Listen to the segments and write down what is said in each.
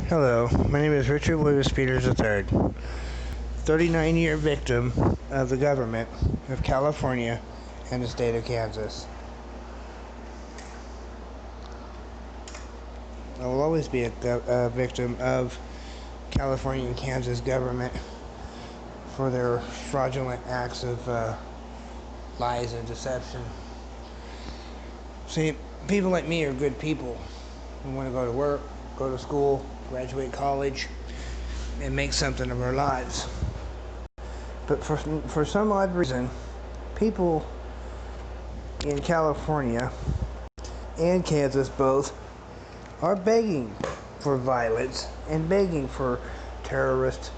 Hello, my name is Richard Lewis Peters III, 39-year victim of the government of California and the state of Kansas. I will always be a victim of California and Kansas government for their fraudulent acts of lies and deception. See, people like me are good people who want to go to work, go to school, graduate college, and make something of our lives. But for some odd reason, people in California and Kansas both are begging for violence and begging for terrorist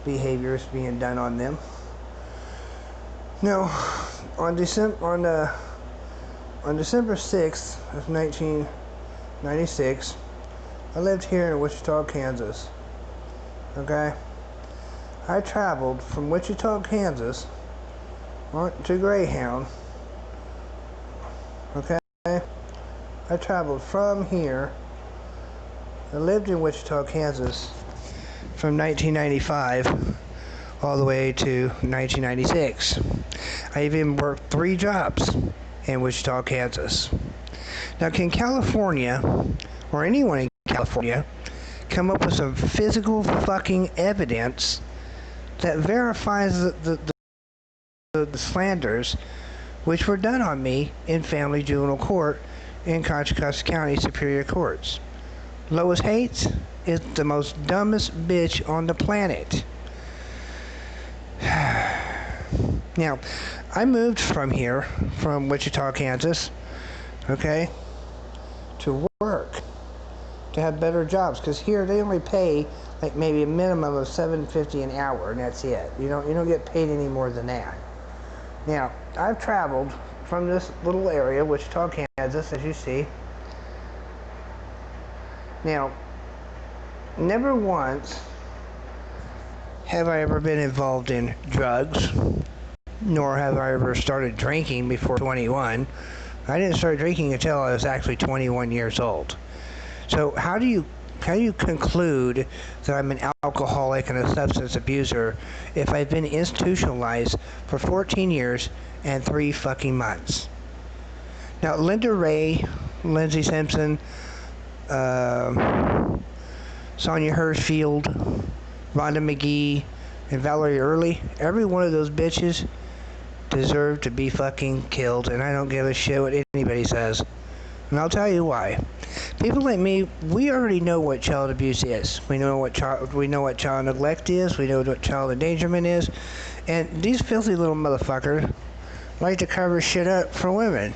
behaviors being done on them. Now, on December 6th of 1996, I lived here in Wichita, Kansas. Okay? I traveled from Wichita, Kansas to Greyhound. Okay? I traveled from here. I lived in Wichita, Kansas from 1995 all the way to 1996. I even worked 3 jobs in Wichita, Kansas. Now, can California, or anyone in California, come up with some physical fucking evidence that verifies the slanders which were done on me in family juvenile court in Contra Costa County Superior Courts? Lois Hates is the most dumbest bitch on the planet. Now, I moved from here, from Wichita, Kansas, okay, to work, to have better jobs, because here they only pay like maybe a minimum of $7.50 an hour, and that's it. You don't get paid any more than that. Now, I've traveled from this little area, Wichita, Kansas, as you see. Now, never once have I ever been involved in drugs, nor have I ever started drinking before 21. I didn't start drinking until I was actually 21 years old. So how do you conclude that I'm an alcoholic and a substance abuser if I've been institutionalized for 14 years and 3 fucking months? Now, Linda Ray, Lindsay Simpson, Sonia Hirschfield, Rhonda McGee, and Valerie Early, every one of those bitches deserve to be fucking killed, and I don't give a shit what anybody says. And I'll tell you why. People like me, we already know what child abuse is. We know what child neglect is. We know what child endangerment is. And these filthy little motherfuckers like to cover shit up for women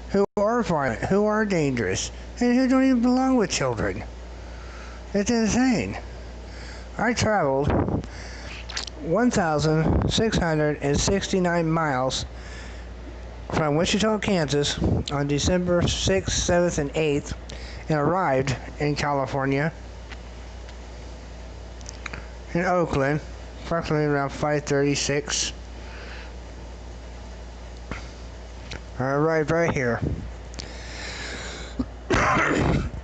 who are violent, who are dangerous, and who don't even belong with children. It's insane. I traveled 1,669 miles from Wichita, Kansas on December 6th, 7th, and 8th, and arrived in California, in Oakland, approximately around 5:36. I arrived right here.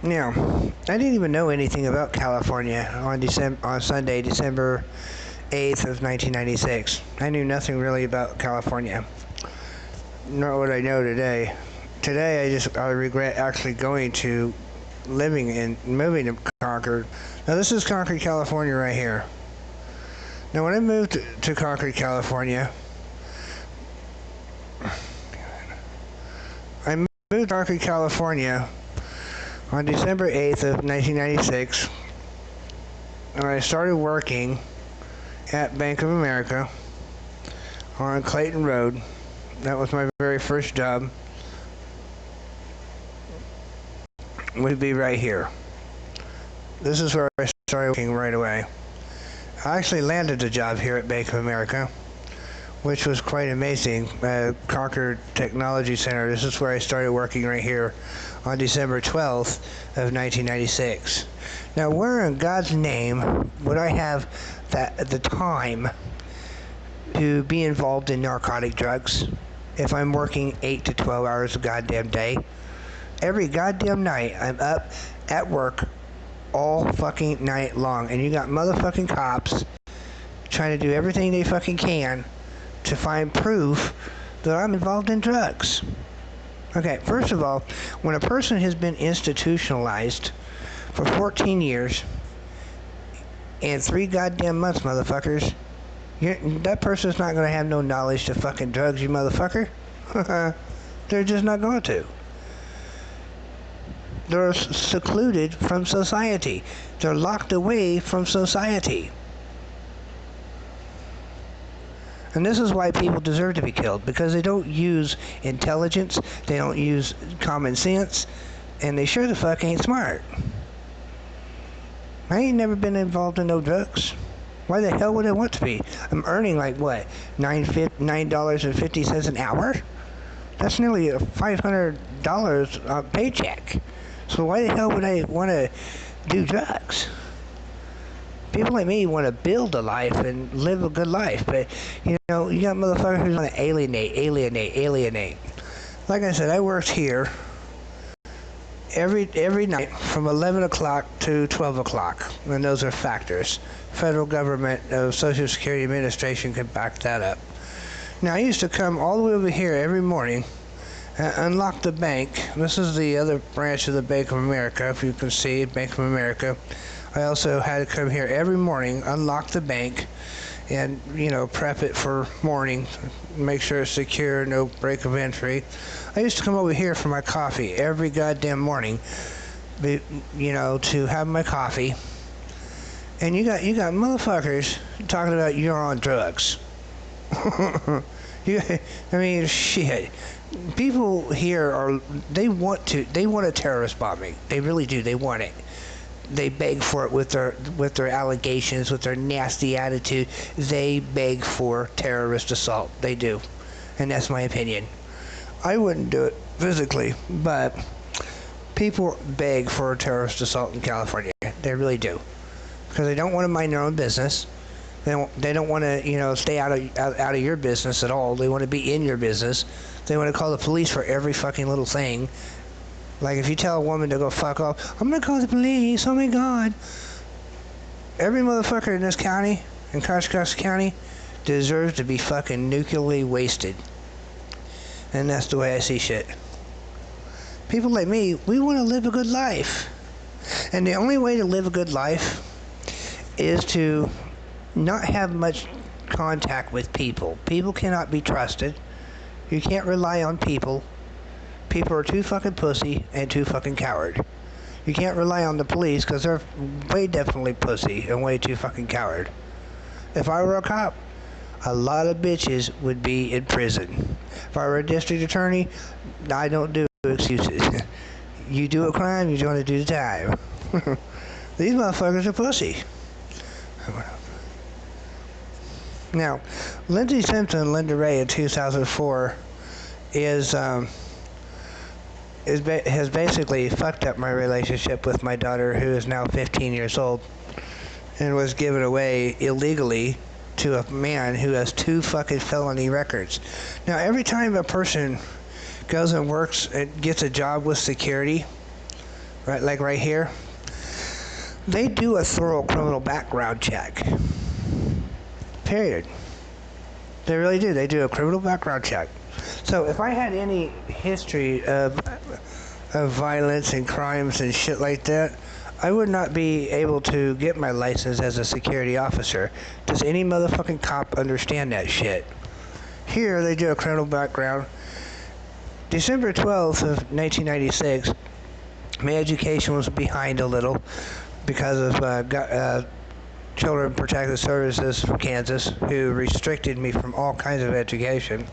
Now, I didn't even know anything about California on Sunday, December 8th of 1996. I knew nothing really about California. Not what I know today. Today, I regret actually moving to Concord. Now, this is Concord, California right here. Now, when I moved to Concord, California, on December 8th of 1996, and I started working at Bank of America on Clayton Road. That was my very first job. Would be right here. This is where I started working right away. I actually landed a job here at Bank of America, which was quite amazing. Concord Technology Center. This is where I started working right here on December 12th of 1996. Now, where in God's name would I have at the time to be involved in narcotic drugs if I'm working 8 to 12 hours a goddamn day? Every goddamn night I'm up at work all fucking night long. And you got motherfucking cops trying to do everything they fucking can to find proof that I'm involved in drugs. Okay, first of all, when a person has been institutionalized for 14 years and 3 goddamn months, motherfuckers, that person's not going to have no knowledge to fucking drugs, you motherfucker. They're just not going to. They're secluded from society. They're locked away from society. And this is why people deserve to be killed, because they don't use intelligence, they don't use common sense, and they sure the fuck ain't smart. I ain't never been involved in no drugs. Why the hell would I want to be? I'm earning like what, $9.50 an hour? That's nearly a $500 paycheck. So why the hell would I want to do drugs? People like me want to build a life and live a good life, but you got motherfuckers who want to alienate. Like I said, I worked here every night from 11 o'clock to 12 o'clock, and those are factors. Federal government, Social Security Administration can back that up. Now, I used to come all the way over here every morning, unlock the bank. This is the other branch of the Bank of America, if you can see, Bank of America. I also had to come here every morning, unlock the bank, and, prep it for morning, make sure it's secure, no break of entry. I used to come over here for my coffee every goddamn morning, to have my coffee. And you got motherfuckers talking about you're on drugs. Shit. People here they want a terrorist bombing. They really do. They want it. They beg for it with their allegations, with their nasty attitude. They beg for terrorist assault. They do. And that's my opinion. I wouldn't do it physically, but people beg for a terrorist assault in California. They really do. Because they don't want to mind their own business. They don't want to, stay out of your business at all. They want to be in your business. They want to call the police for every fucking little thing. Like if you tell a woman to go fuck off, I'm going to call the police, oh my God. Every motherfucker in this county, in Concord County, deserves to be fucking nuclearly wasted. And that's the way I see shit. People like me, we want to live a good life. And the only way to live a good life is to not have much contact with people. People cannot be trusted. You can't rely on people. People are too fucking pussy and too fucking coward. You can't rely on the police because they're way definitely pussy and way too fucking coward. If I were a cop, a lot of bitches would be in prison. If I were a district attorney, I don't do excuses. You do a crime, you're going to do the time. These motherfuckers are pussy. Now, Lindsay Simpson and Linda Ray in 2004 has basically fucked up my relationship with my daughter, who is now 15 years old, and was given away illegally to a man who has 2 fucking felony records. Now, every time a person goes and works and gets a job with security, right, like right here, they do a thorough criminal background check. Period. They really do. They do a criminal background check. So if I had any history of violence and crimes and shit like that, I would not be able to get my license as a security officer. Does any motherfucking cop understand that shit? Here, they do a criminal background. December 12th of 1996, my education was behind a little because of Children Protective Services from Kansas, who restricted me from all kinds of education.